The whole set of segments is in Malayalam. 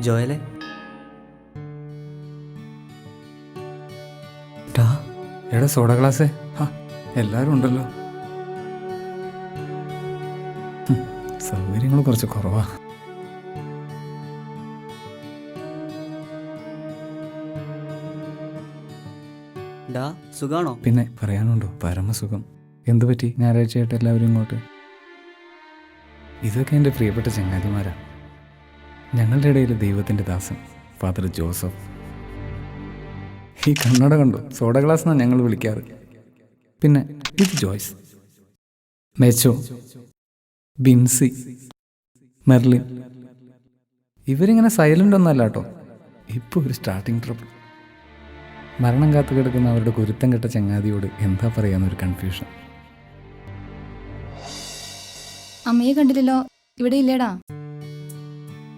ജോയലെ എടാ സോഡ ഗ്ലാസ്. എല്ലാവരും ഉണ്ടല്ലോ. സൗകര്യങ്ങൾ കുറച്ച് കുറവാ. സുഖാണോ? പിന്നെ പറയാനുണ്ടോ, പരമസുഖം. എന്തു പറ്റി ഞായറാഴ്ചയായിട്ട് എല്ലാവരും ഇങ്ങോട്ട്? ഇതൊക്കെ എൻ്റെ പ്രിയപ്പെട്ട ചങ്ങാതിമാരാ. ഞങ്ങളുടെ ഇടയിൽ ദൈവത്തിൻ്റെ ദാസൻ ഫാദർ ജോസഫ്. ഈ കണ്ണട കണ്ടോ, സോഡ ഗ്ലാസ് എന്നാണ് ഞങ്ങൾ വിളിക്കാറ്. പിന്നെ ഇത് ജോയ്സ്, മെച്ചോ, ബിൻസി, മെർലിൻ. ഇവരിങ്ങനെ സൈലൻ്റ് ഒന്നല്ല കേട്ടോ. ഇപ്പോൾ ഒരു സ്റ്റാർട്ടിങ് ട്രബിൾ. മരണം കാത്തു കിടക്കുന്ന അവരുടെ കുരുത്തം കെട്ട ചങ്ങാതിയോട് എന്താ പറയാന്നൊരു കൺഫ്യൂഷൻ. അമ്മയെ കണ്ടില്ലല്ലോ, ഇവിടെ ഇല്ലേടാ?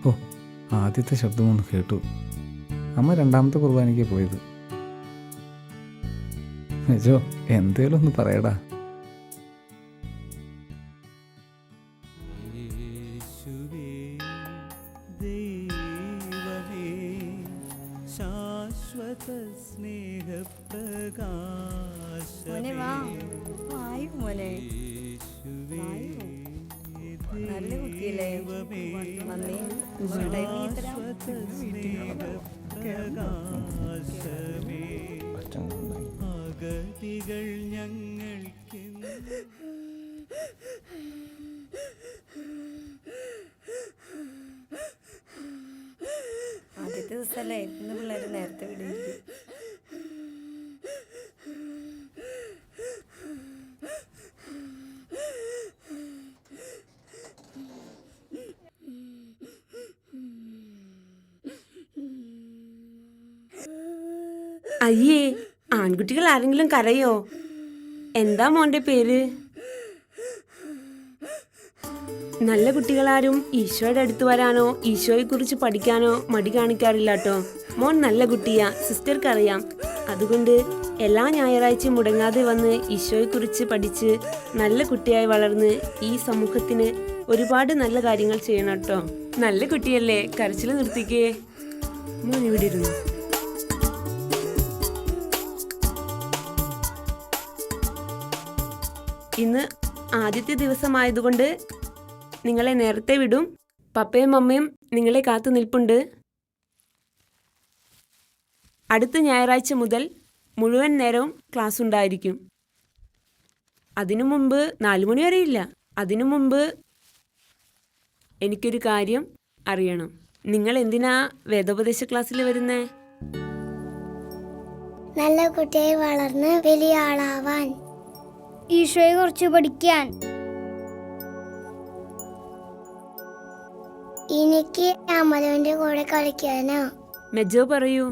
ഓ, ആദ്യത്തെ ശബ്ദമൊന്ന് കേട്ടു. അമ്മ രണ്ടാമത്തെ കുർബാനയ്ക്ക് പോയത്. മെജോ, എന്തേലും ഒന്ന് പറയടാ. നല്ല കുട്ടിയല്ലേ? ആദ്യത്തെ ദിവസമല്ലേ, ഇന്ന് പിള്ളേര് നേരത്തെ വിടുകയും. അയ്യേ, ആൺകുട്ടികൾ ആരെങ്കിലും കരയോ? എന്താ മോന്റെ പേര്? നല്ല കുട്ടികളാരും ഈശോയുടെ അടുത്ത് വരാനോ ഈശോയെ കുറിച്ച് പഠിക്കാനോ മടി കാണിക്കാറില്ല കേട്ടോ. മോൻ നല്ല കുട്ടിയാ, സിസ്റ്റർക്ക് അറിയാം. അതുകൊണ്ട് എല്ലാ ഞായറാഴ്ചയും മുടങ്ങാതെ വന്ന് ഈശോയെ കുറിച്ച് പഠിച്ച് നല്ല കുട്ടിയായി വളർന്ന് ഈ സമൂഹത്തിന് ഒരുപാട് നല്ല കാര്യങ്ങൾ ചെയ്യണം കേട്ടോ. നല്ല കുട്ടിയല്ലേ, കരച്ചിൽ നിർത്തിക്കേ. മോൻ ഇവിടെ ഇരുന്നു. ഇന്ന് ആദ്യത്തെ ദിവസമായതുകൊണ്ട് നിങ്ങളെ നേരത്തെ വിടും. പപ്പയും അമ്മയും നിങ്ങളെ കാത്തു നിൽപ്പുണ്ട്. അടുത്ത ഞായറാഴ്ച മുതൽ മുഴുവൻ നേരവും ക്ലാസ് ഉണ്ടായിരിക്കും. അതിനു മുമ്പ് 4 മണി വരെ ഇല്ല. അതിനു മുമ്പ് എനിക്കൊരു കാര്യം അറിയണം. നിങ്ങൾ എന്തിനാ വേദോപദേശ ക്ലാസ്സിൽ വരുന്നേ? നല്ല കുട്ടിയായി വളർന്ന് വലിയ ആളാവാൻ, ഈശോയെ കുറിച്ച് പഠിക്കാൻ. എനിക്ക് അമലുവിന്റെ കൂടെ കളിക്കാനോ? മെജോ പറയൂ.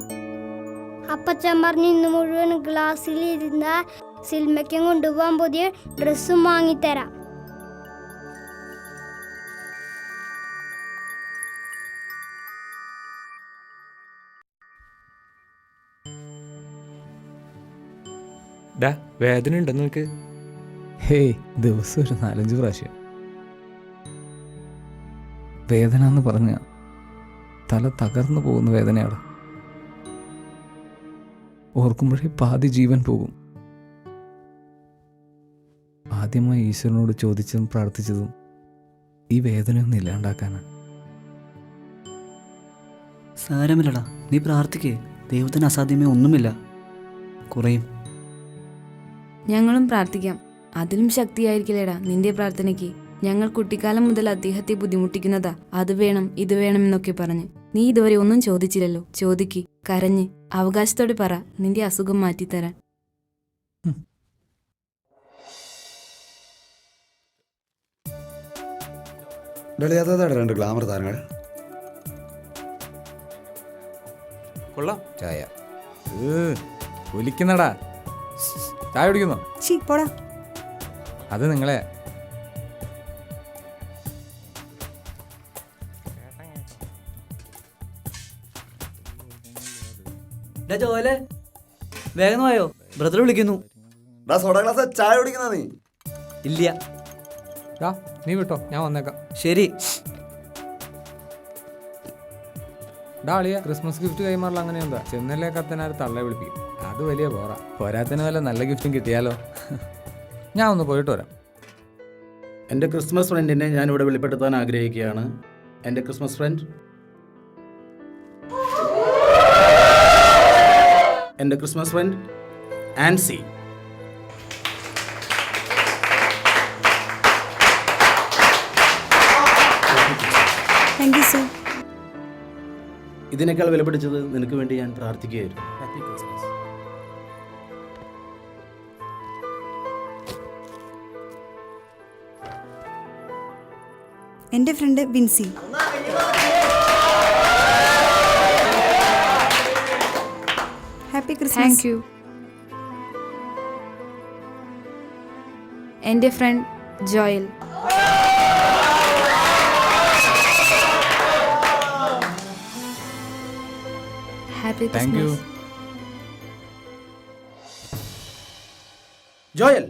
അപ്പച്ചൻ പറഞ്ഞ് ഇന്ന് മുഴുവൻ ക്ലാസ്സിൽ ഇരുന്ന സിൽമയ്ക്കും കൊണ്ടുപോകാൻ പുതിയ ഡ്രസ്സും വാങ്ങിത്തരാം. വേദന ഉണ്ടോ നിനക്ക്? ഹേയ്, ദിവസം ഒരു 4-5 പ്രാവശ്യം. വേദന എന്ന് പറഞ്ഞ തല തകർന്നു പോകുന്ന വേദനയാണ്. ഓർക്കുമ്പോഴേ പാതി ജീവൻ പോകും. ആദ്യമായി ഈശ്വരനോട് ചോദിച്ചതും പ്രാർത്ഥിച്ചതും ഈ വേദനയൊന്നും ഇല്ലാണ്ടാക്കാനാണ്. സാരമില്ലടാ, നീ പ്രാർത്ഥിക്കേ. ദൈവത്തിന് അസാധ്യമേ ഒന്നുമില്ല, കുറയും. ഞങ്ങളും പ്രാർത്ഥിക്കാം. അതിലും ശക്തിയായിരിക്കില്ലേടാ നിന്റെ പ്രാർത്ഥനയ്ക്ക്. ഞങ്ങൾ കുട്ടിക്കാലം മുതൽ അദ്ദേഹത്തെ ബുദ്ധിമുട്ടിക്കുന്നതാ. അത് വേണം ഇത് വേണം എന്നൊക്കെ പറഞ്ഞ്. നീ ഇതുവരെ ഒന്നും ചോദിച്ചില്ലല്ലോ. ചോദിക്ക്, കരഞ്ഞ് അവകാശത്തോടെ പറ നിന്റെ അസുഖം മാറ്റിത്തരാൻ. രണ്ട് ഗ്ലാമർ താരങ്ങൾ. കൊള്ളാം ചായ. ഒലിക്കുന്നടാ. ചായ കുടിക്കുന്നോ? അത് നിങ്ങളെ. ജോയലെ, വേഗം വായോ, ബ്രദർ വിളിക്കുന്നു. സോഡ ഗ്ലാസ് ചായ കുടിക്കുന്ന നീ? ഇല്ല. നീ വിട്ടോ, ഞാൻ വന്നേക്കാം. ശരി. ഡാളിയ ക്രിസ്മസ് ഗിഫ്റ്റ് കൈമാറില്ല അങ്ങനെ എന്താ ചെന്നല്ലേ കത്തനാര് തള്ളെ വിളിപ്പിക്കും. അത് വലിയ പോറാ. പോരാത്തിന് വല്ല നല്ല ഗിഫ്റ്റും കിട്ടിയാലോ. ഞാൻ ഒന്ന് പോയിട്ട് വരാം. എൻ്റെ ക്രിസ്മസ് ഫ്രണ്ടിനെ ഞാൻ ഇവിടെ വെളിപ്പെടുത്താൻ ആഗ്രഹിക്കുകയാണ്. എൻ്റെ ക്രിസ്മസ് ഫ്രണ്ട്, എൻ്റെ Christmas friend Ancy. Thank you sir. ഇതിനേക്കാൾ വിലപിടിച്ചത് നിനക്ക് വേണ്ടി ഞാൻ പ്രാർത്ഥിക്കുകയായിരുന്നു. Happy Christmas. എൻ്റെ friend Binsy. Happy Christmas. Thank you. എൻ്റെ friend Joel. Happy thank you. Christmas. Joel,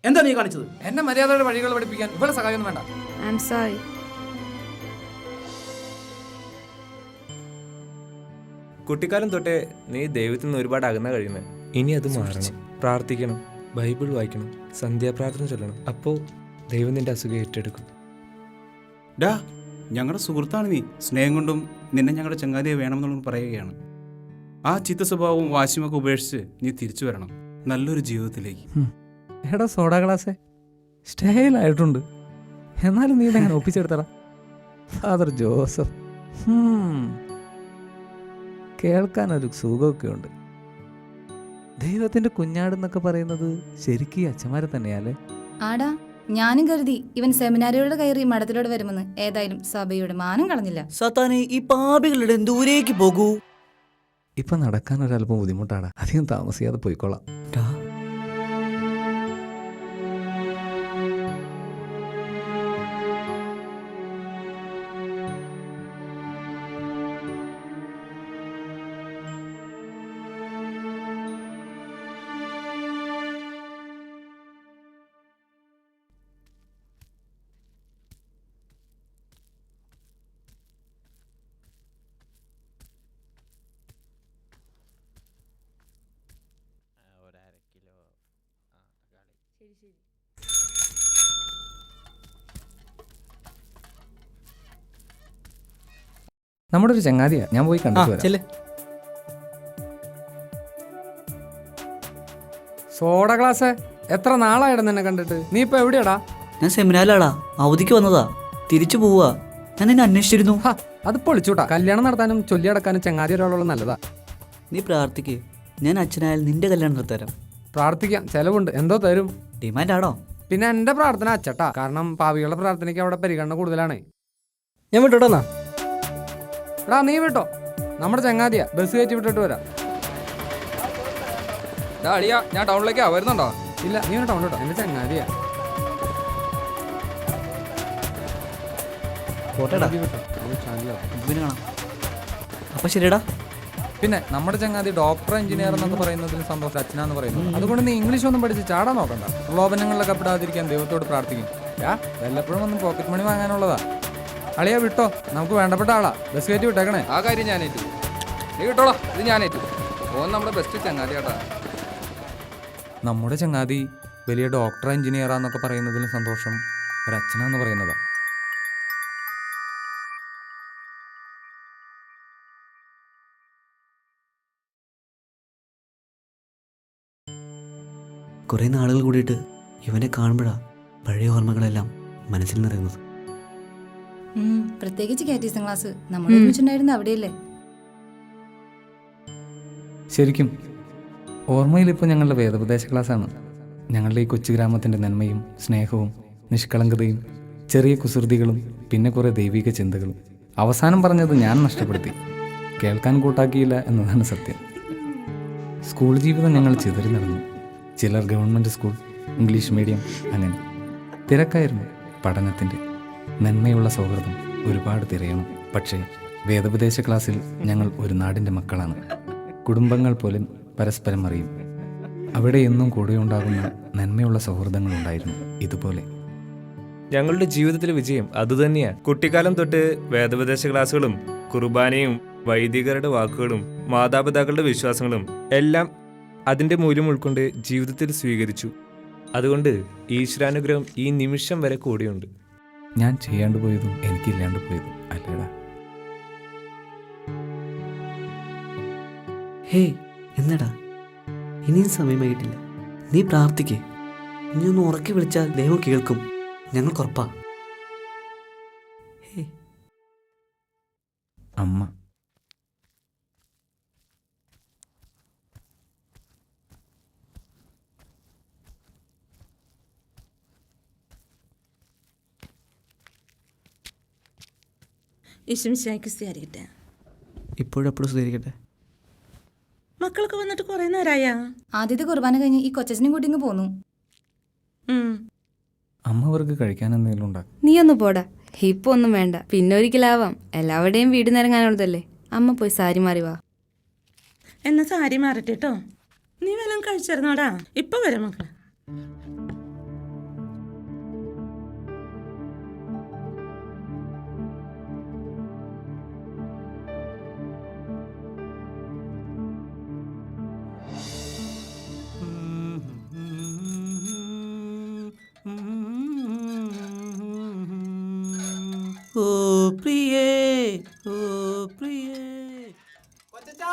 എന്താ നീ കാണിച്ചത്? എന്നെ മര്യാദയുടെ വഴികൾ പഠിപ്പിക്കാൻ ഇവിടെ സഹായമൊന്നും വേണ്ട. I am sorry. കുട്ടിക്കാലം തൊട്ടേ നീ ദൈവത്തിൽ നിന്ന് ഒരുപാട് അകന്ന കഴിയുന്നത്. ഇനി അത് മാറണം. പ്രാർത്ഥിക്കണം, ബൈബിൾ വായിക്കണം, സന്ധ്യാപ്രാർത്ഥന ചൊല്ലണം. അപ്പോൾ ദൈവം നിന്റെ അസുഖം ഏറ്റെടുക്കും. ഡാ, ഞങ്ങളുടെ സുഹൃത്താണ് നീ. സ്നേഹം കൊണ്ടും നിന്നെ ഞങ്ങളുടെ ചങ്ങാതിയെ വേണമെന്നുള്ളത് പറയുകയാണ്. ആ ചിത്ത സ്വഭാവവും വാശിയുമൊക്കെ ഉപേക്ഷിച്ച് നീ തിരിച്ചു വരണം നല്ലൊരു ജീവിതത്തിലേക്ക്. എടാ സോഡാ ഗ്ലാസേ, സ്റ്റൈലായിട്ടുണ്ട്. എന്നാലും നീ ഇതെങ്ങനെ ഒപ്പിച്ചെടുത്തടാ? Father Joseph. കേൾക്കാനൊരു സുഖമൊക്കെ ഉണ്ട്. ദൈവത്തിന്റെ കുഞ്ഞാടെന്നൊക്കെ പറയുന്നത് ശരിക്കും ഈ അച്ഛന്മാരെ തന്നെയാലേ? ആടാ, ഞാനും കരുതി ഇവൻ സെമിനാരിയോട് കയറി മഠത്തിലോട് വരുമെന്ന്. ഏതായാലും സഭയുടെ മാനം കളഞ്ഞില്ല. സാത്താനെ, ഈ പാപികളുടെ ദൂരേക്ക് പോകൂ. ഇപ്പൊ നടക്കാൻ ഒരല്പം ബുദ്ധിമുട്ടാടാ. അധികം താമസിയാതെ പോയിക്കോളാം. ടാ, നമ്മുടെ ഒരു ചങ്ങാതിയാ, ഞാൻ പോയി കണ്ടിട്ട് വരാം. ചെല്ല്. സോഡ ഗ്ലാസ്, എത്ര നാളായിടാ നിന്നെ കണ്ടിട്ട്? നീ ഇപ്പൊ എവിടെയാടാ? ഞാൻ സെമിനാറിലാടാ. അവധിക്ക് വന്നതാ. തിരിച്ചു പോവാ. ഞാൻ നിന്നെ അന്വേഷിച്ചിരുന്നു. അത് പൊളിച്ചൂട്ടാ. കല്യാണം നടത്താനും ചൊല്ലി അടക്കാനും ചങ്ങാതി ഒരാളുള്ള നല്ലതാ. നീ പ്രാർത്ഥിക്ക്. ഞാൻ അച്ഛനായാൽ നിന്റെ കല്യാണം നിർത്തരാം. പ്രാർത്ഥിക്കാം, ചെലവുണ്ട്. എന്തോ തരും? ഡിമാൻഡ് ആണോ? പിന്നെ എന്റെ പ്രാർത്ഥന അച്ചട്ടാ. കാരണം പാവികളുടെ പ്രാർത്ഥനയ്ക്ക് അവിടെ പരിഗണന കൂടുതലാണ്. ഞാൻ വിട്ടോട്ടാ. എടാ നീ വിട്ടോ, നമ്മുടെ ചങ്ങാതിയാ. ബസ് കയറ്റി വിട്ടിട്ട് വരാം. അളിയാ, ഞാൻ ടൗണിലേക്ക് വരുന്നുണ്ടോ? ഇല്ല, നീ ഒരു ടൗണിലോട്ടോ. എന്റെ ചങ്ങാതിയാ. പോട്ടെടാ. വിട്ടോ, അവൻ ശാന്തിയാവും. പിന്നെ കാണാം. അപ്പൊ ശരിടാ. പിന്നെ നമ്മുടെ ചങ്ങാതി ഡോക്ടർ എഞ്ചിനീയർ എന്നൊക്കെ പറയുന്നതിൽ സന്തോഷം അച്ഛനാന്ന് പറയുന്നു. അതുകൊണ്ട് നീ ഇംഗ്ലീഷ് ഒന്നും പഠിച്ച് ചാടാൻ നോക്കണ്ട. പ്രലോഭനങ്ങളിലൊക്കെ പെടാതിരിക്കാൻ ദൈവത്തോട് പ്രാർത്ഥിക്കും. വല്ലപ്പോഴും ഒന്നും പോക്കറ്റ് മണി വാങ്ങാനുള്ളതാ. അളിയാ വിട്ടോ, നമുക്ക് വേണ്ടപ്പെട്ട ആളാ. ബസ് കയറ്റി വിട്ടേക്കണേ. ആ കാര്യം ഞാനേറ്റു. നീ വിട്ടോളാ, ഇത് ഞാനേറ്റു. ഓൻ നമ്മുടെ ബെസ്റ്റ് ചങ്ങാതി കേട്ടാ. നമ്മുടെ ചങ്ങാതി വലിയ ഡോക്ടർ എഞ്ചിനീയറാന്നൊക്കെ പറയുന്നതിലും സന്തോഷം ഒരച്ഛനാന്ന് പറയുന്നതാ. കുറേ നാളുകൾ കൂടിയിട്ട് ഇവനെ കാണുമ്പോഴാ പഴയ ഓർമ്മകളെല്ലാം മനസ്സിൽ നിറയുന്നത്. പ്രത്യേകിച്ച് കാറ്റീസം ക്ലാസ് നമ്മൾ ഒരുമിച്ചുണ്ടായിരുന്ന അവിടെയല്ലേ? ശരിക്കും ഓർമ്മയിലിപ്പോൾ ഞങ്ങളുടെ വേദോപദേശ ക്ലാസ്സാണ്. ഞങ്ങളുടെ ഈ കൊച്ചു ഗ്രാമത്തിൻ്റെ നന്മയും സ്നേഹവും നിഷ്കളങ്കതയും ചെറിയ കുസൃതികളും പിന്നെ കുറേ ദൈവിക ചിന്തകളും. അവസാനം പറഞ്ഞത് ഞാൻ നഷ്ടപ്പെടുത്തി. കേൾക്കാൻ കൂട്ടാക്കിയില്ല എന്നതാണ് സത്യം. സ്കൂൾ ജീവിതം ഞങ്ങൾ ചിതറി നടന്നു. ചിലർ ഗവൺമെൻറ് സ്കൂൾ, ഇംഗ്ലീഷ് മീഡിയം, അങ്ങനെ തിരക്കായിരുന്നു പഠനത്തിൻ്റെ. നന്മയുള്ള സൗഹൃദം ഒരുപാട് തിരയണം. പക്ഷേ വേദോപദേശ ക്ലാസ്സിൽ ഞങ്ങൾ ഒരു നാടിൻ്റെ മക്കളാണ്. കുടുംബങ്ങൾ പോലും പരസ്പരം അറിയും. അവിടെ എന്നും കൂടെയുണ്ടാകുന്ന നന്മയുള്ള സൗഹൃദങ്ങളുണ്ടായിരുന്നു. ഇതുപോലെ ഞങ്ങളുടെ ജീവിതത്തിലെ വിജയം അതുതന്നെയാണ്. കുട്ടിക്കാലം തൊട്ട് വേദോപദേശ ക്ലാസ്സുകളും കുർബാനയും വൈദികരുടെ വാക്കുകളും മാതാപിതാക്കളുടെ വിശ്വാസങ്ങളും എല്ലാം അതിൻ്റെ മൂല്യം ഉൾക്കൊണ്ട് ജീവിതത്തിൽ സ്വീകരിച്ചു. അതുകൊണ്ട് ഈശ്വരാനുഗ്രഹം ഈ നിമിഷം വരെ കൂടെയുണ്ട്. ഞാൻ ചെയ്യാണ്ട് പോയതും എനിക്കില്ലാണ്ട് പോയതും അല്ലേടാ. ഹേയ് എന്നടാ, ഇനിയും സമയമായിട്ടില്ല. നീ പ്രാർത്ഥിക്കേ. നീ ഒന്ന് ഉറക്കി വിളിച്ചാൽ ദൈവം കേൾക്കും, ഞങ്ങൾക്കുറപ്പാ. ഹേ, അമ്മ ഈശ്വമിശിഹായ്ക്ക് സ്തുതിയായിരിക്കട്ടെ. ഇപ്പോഴെപ്പോഴും സ്തുതിക്കട്ടെ. മക്കളൊക്കെ വന്നിട്ട് കുറേ നേരമായാ? ആദ്യത്തെ കുർബാന കഴിഞ്ഞ് ഈ കൊച്ചനും കൂട്ടിങ്ങ് പോന്നു. അമ്മ അവർക്ക് കഴിക്കാൻ എന്തെങ്കിലും ഉണ്ടാക്കും. നീ ഒന്ന് പോടാ, ഇപ്പൊ ഒന്നും വേണ്ട, പിന്നെ ഒരിക്കലാവാം. എല്ലാവരുടെയും വീട് നിറങ്ങാനുള്ളതല്ലേ. അമ്മ പോയി സാരി മാറി വാ. എന്നാ സാരി മാറട്ടെ കേട്ടോ. നീ വല്ലതും കഴിച്ചിരുന്നോടാ? ഇപ്പൊ വരാം മക്കളെ. ഓ പ്രിയേ, ഓ പ്രിയേ.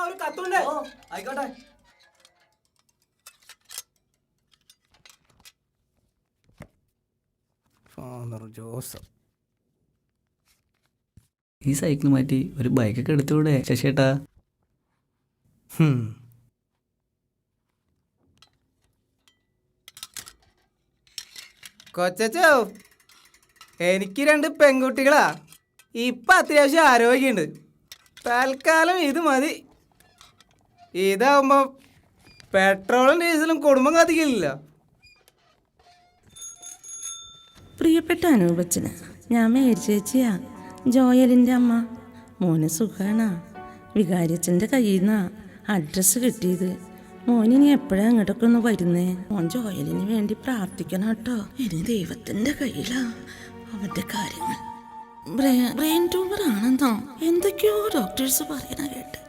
ഒരു കത്തുണ്ട്. ആയിക്കോട്ടെ. Father Joseph. ഈ സൈക്കിൾ മാറ്റി ഒരു ബൈക്കൊക്കെ എടുത്തുകൂടെ ശശിയേട്ടാ? കൊച്ചോ, എനിക്ക് 2 പെൺകുട്ടികളാ. ഇപ്പം അത്യാവശ്യം ആരോഗ്യമുണ്ട്. തൽക്കാലം ഇത് മതി. ഇതാവുമ്പോൾ പെട്രോളും ഡീസലും കുടുംബം കത്തിക്കില്ല. പ്രിയപ്പെട്ട അനൂപച്ചന്, ഞാൻ മേരി ചേച്ചിയാ, ജോയലിൻ്റെ അമ്മ. മോന് സുഖാണാ? വികാരിയച്ഛൻ്റെ കയ്യിൽ നിന്നാ അഡ്രസ്സ് കിട്ടിയത്. മോനിനി എപ്പോഴാ അങ്ങോട്ടൊക്കെ ഒന്ന് വരുന്നേ? മോൻ ജോയലിന് വേണ്ടി പ്രാർത്ഥിക്കണം കേട്ടോ. ഇനി ദൈവത്തിൻ്റെ കയ്യിലാ അവൻ്റെ കാര്യങ്ങൾ. ബ്രെയിൻ ട്യൂമർ ആണെന്നോ എന്തൊക്കെയോ ഡോക്ടേഴ്സ് പറയണ കേട്ട്.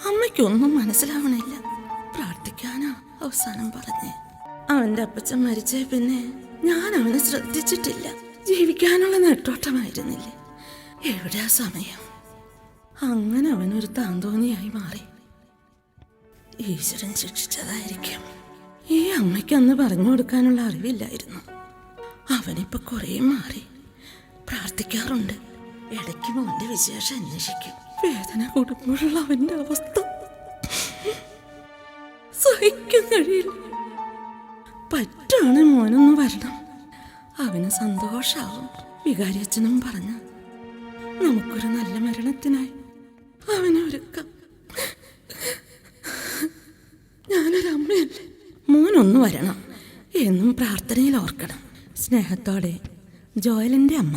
അമ്മയ്ക്കൊന്നും മനസ്സിലാവണില്ല. പ്രാർത്ഥിക്കാനാ അവസാനം പറഞ്ഞേ. അവൻ്റെ അപ്പച്ചൻ മരിച്ചേ പിന്നെ ഞാൻ അവനെ ശ്രദ്ധിച്ചിട്ടില്ല. ജീവിക്കാനുള്ള നെട്ടോട്ടമായിരുന്നില്ലേ. എവിടെയാ സമയം? അങ്ങനെ അവനൊരു താന്തോന്നിയായി മാറി. ഈശ്വരൻ ശിക്ഷിച്ചതായിരിക്കും. ഈ അമ്മയ്ക്ക് അന്ന് പറഞ്ഞു കൊടുക്കാനുള്ള അറിവില്ലായിരുന്നു. അവനിപ്പോ കുറേ മാറി. പ്രാർത്ഥിക്കാറുണ്ട്. ഇടയ്ക്ക് മോന്റെ വിശേഷം അന്വേഷിക്കും. വേദന കൂടുമ്പോഴുള്ള അവന്റെ അവസ്ഥ സഹിക്കാൻ കഴിയില്ല. പറ്റാണ് മോനൊന്ന് വരണം, അവന് സന്തോഷാവും. വികാരിയച്ഛനും പറഞ്ഞു നമുക്കൊരു നല്ല മരണത്തിനായി അവനെ ഒരുക്കാം. ഞാനൊരമ്മയല്ലേ. മോനൊന്നു വരണം എന്നും പ്രാർത്ഥനയിൽ ഓർക്കണം. സ്നേഹത്തോടെ ജോയലിൻ്റെ അമ്മ.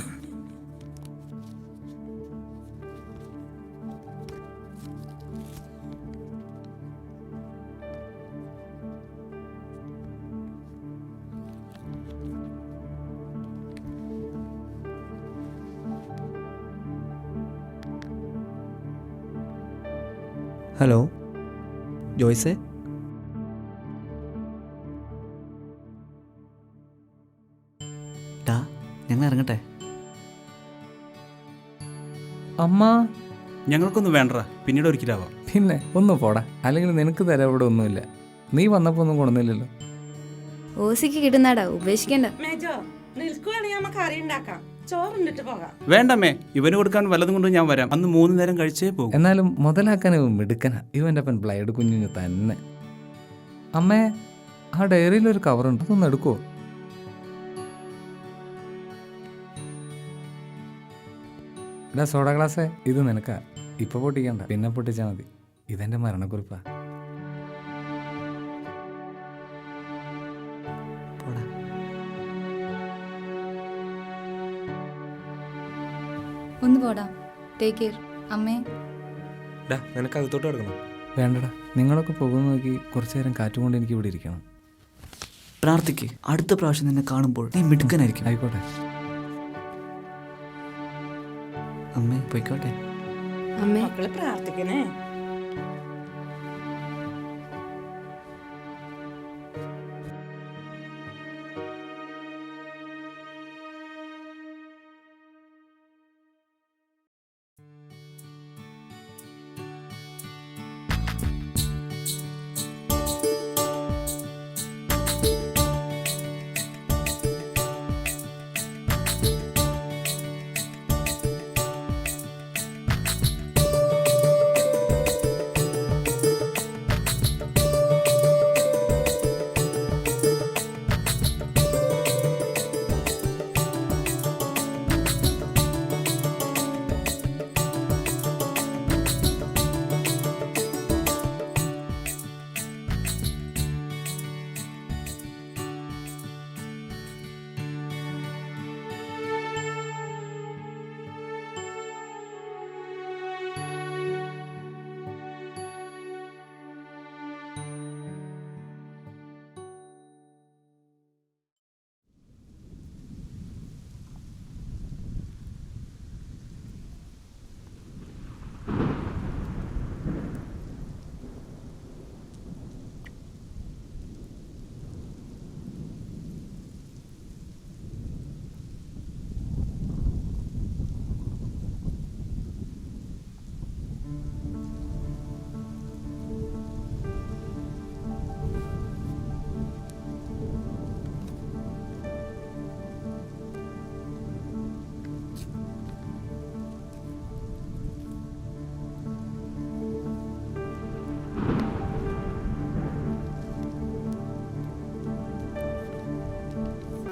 ഹലോ ജോയ്സേ, ടാ ഞങ്ങൾ ഇറങ്ങട്ടെ. അമ്മ ഞങ്ങൾക്കൊന്നും വേണ്ടടാ, പിന്നീട് ഒരിക്കലാവാം. പിന്നെ ഒന്ന് പോടാ, അല്ലെങ്കിൽ നിനക്ക് തരാൻ ഇവിടെ ഒന്നുമില്ല. നീ വന്നപ്പോൾ ഒന്നും കൊണ്ടുവന്നില്ലല്ലോ. ഓസിക്ക് കിട്ടുന്നാടാ, ഉപേക്ഷിക്കണ്ട. നിൽക്കുവാണെങ്കിൽ നമുക്ക് കറി ഉണ്ടാക്കാം. ചോറുണ്ടിട്ട് പോകാം. വേണ്ടമ്മേ, ഇവന് കൊടുക്കാൻ വല്ലതും കൊണ്ട് ഞാൻ വരാം. അന്ന് 3 നേരം കഴിച്ചേ പോകും. എന്നാലും മുതലാക്കാൻ ഇവൻ മിടുക്കനാ. ഇവൻ്റെ അപ്പൻ ബ്ലൈഡ് കുഞ്ഞിന് തന്നെ. അമ്മേ, ആ ഡയറിയിലൊരു കവറുണ്ട്, അതൊന്ന് എടുക്കുമോ? എടാ സോഡ ഗ്ലാസ്സേ, ഇത് നിനക്കാ. ഇപ്പൊ പൊട്ടിക്കണ്ട, പിന്നെ പൊട്ടിച്ചാൽ മതി. ഇതെന്റെ മരണക്കുറിപ്പാ. ഒന്ന് പോടാ. Take care. അമ്മേ, നിനക്ക് അകത്തോട്ട് കിടക്കണം. വേണ്ടടാ, നിങ്ങളൊക്കെ പോകുന്ന നോക്കി കുറച്ചു നേരം കാറ്റുകൊണ്ട് എനിക്ക് ഇവിടെ ഇരിക്കണം. പ്രാർത്ഥിക്ക്, അടുത്ത പ്രാവശ്യം നിന്നെ കാണുമ്പോൾ നീ മിടുക്കനായിരിക്കും. ആയിക്കോട്ടെ അമ്മേ, പോയിക്കോട്ടെ. അമ്മേ മക്കള് പ്രാർത്ഥിക്കണേ.